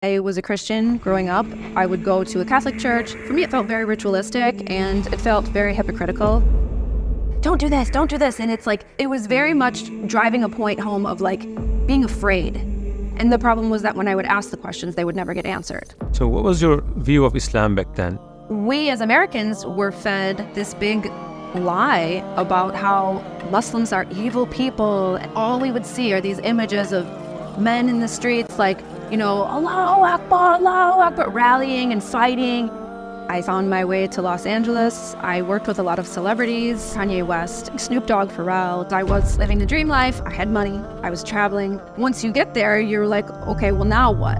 I was a Christian growing up. I would go to a Catholic church. For me, it felt very ritualistic and it felt very hypocritical. Don't do this, don't do this. And it's like, it was very much driving a point home of like being afraid. And the problem was that when I would ask the questions, they would never get answered. So what was your view of Islam back then? We as Americans were fed this big lie about how Muslims are evil people. All we would see are these images of men in the streets like, you know, Allahu Akbar, rallying and fighting. I found my way to Los Angeles. I worked with a lot of celebrities, Kanye West, Snoop Dogg, Pharrell. I was living the dream life. I had money. I was traveling. Once you get there, you're like, okay, well, now what?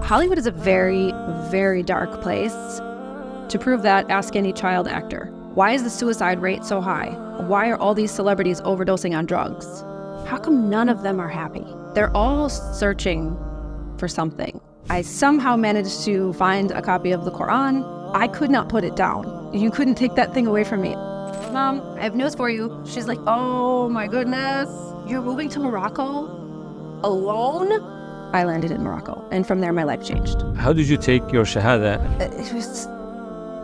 Hollywood is a very, very dark place. To prove that, ask any child actor. Why is the suicide rate so high? Why are all these celebrities overdosing on drugs? How come none of them are happy? They're all searching for something. I somehow managed to find a copy of the Quran. I could not put it down. You couldn't take that thing away from me. Mom, I have news for you. She's like, oh my goodness, you're moving to Morocco alone? I landed in Morocco, and from there my life changed. How did you take your Shahada? It was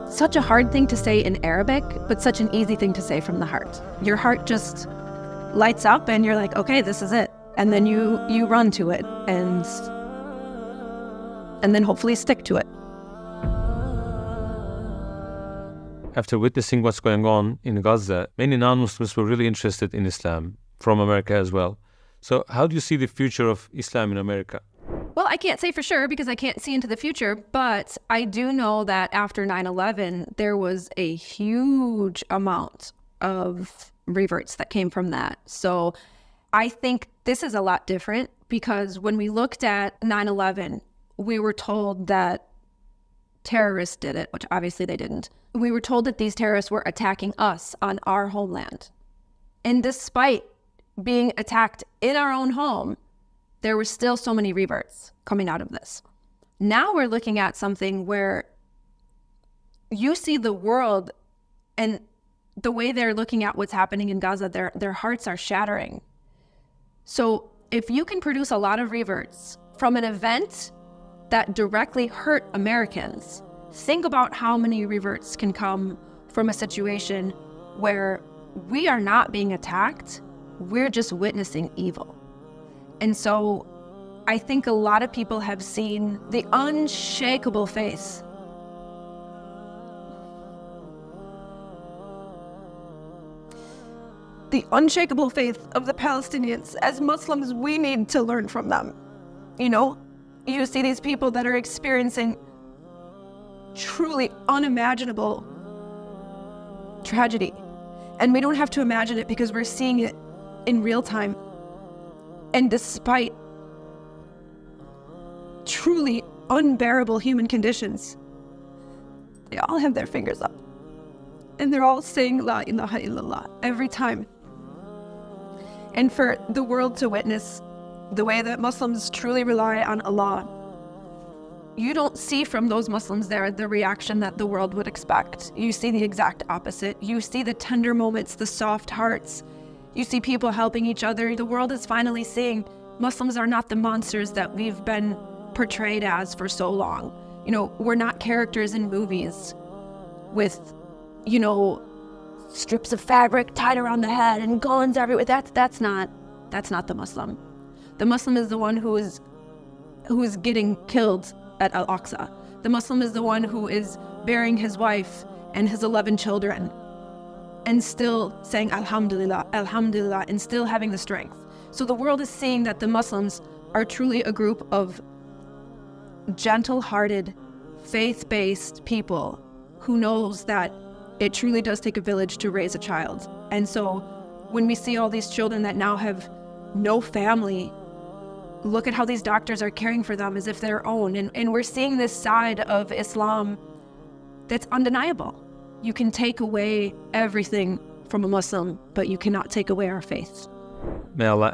such a hard thing to say in Arabic, but such an easy thing to say from the heart. Your heart just lights up and you're like, okay, this is it. And then you run to it and then hopefully stick to it. After witnessing what's going on in Gaza, many non-Muslims were really interested in Islam, from America as well. So how do you see the future of Islam in America? Well, I can't say for sure because I can't see into the future, but I do know that after 9/11, there was a huge amount of reverts that came from that. So I think this is a lot different because when we looked at 9/11, we were told that terrorists did it, which obviously they didn't. We were told that these terrorists were attacking us on our homeland. And despite being attacked in our own home, there were still so many reverts coming out of this. Now we're looking at something where you see the world and the way they're looking at what's happening in Gaza, their hearts are shattering. So if you can produce a lot of reverts from an event that directly hurt Americans, think about how many reverts can come from a situation where we are not being attacked, we're just witnessing evil. And so I think a lot of people have seen the unshakable faith of the Palestinians. As Muslims, we need to learn from them. You know, you see these people that are experiencing truly unimaginable tragedy. And we don't have to imagine it because we're seeing it in real time. And despite truly unbearable human conditions, they all have their fingers up. And they're all saying La ilaha illallah every time. And for the world to witness the way that Muslims truly rely on Allah, you don't see from those Muslims there the reaction that the world would expect. You see the exact opposite. You see the tender moments, the soft hearts. You see people helping each other. The world is finally seeing Muslims are not the monsters that we've been portrayed as for so long. You know, we're not characters in movies with, you know, strips of fabric tied around the head and guns everywhere. That's not the Muslim. The Muslim is the one who is getting killed at Al-Aqsa. The Muslim is the one who is burying his wife and his 11 children and still saying Alhamdulillah, Alhamdulillah, and still having the strength. So the world is seeing that the Muslims are truly a group of gentle-hearted, faith-based people who knows that it truly does take a village to raise a child. And so when we see all these children that now have no family, look at how these doctors are caring for them as if they're own. And we're seeing this side of Islam that's undeniable. You can take away everything from a Muslim, but you cannot take away our faith. May Allah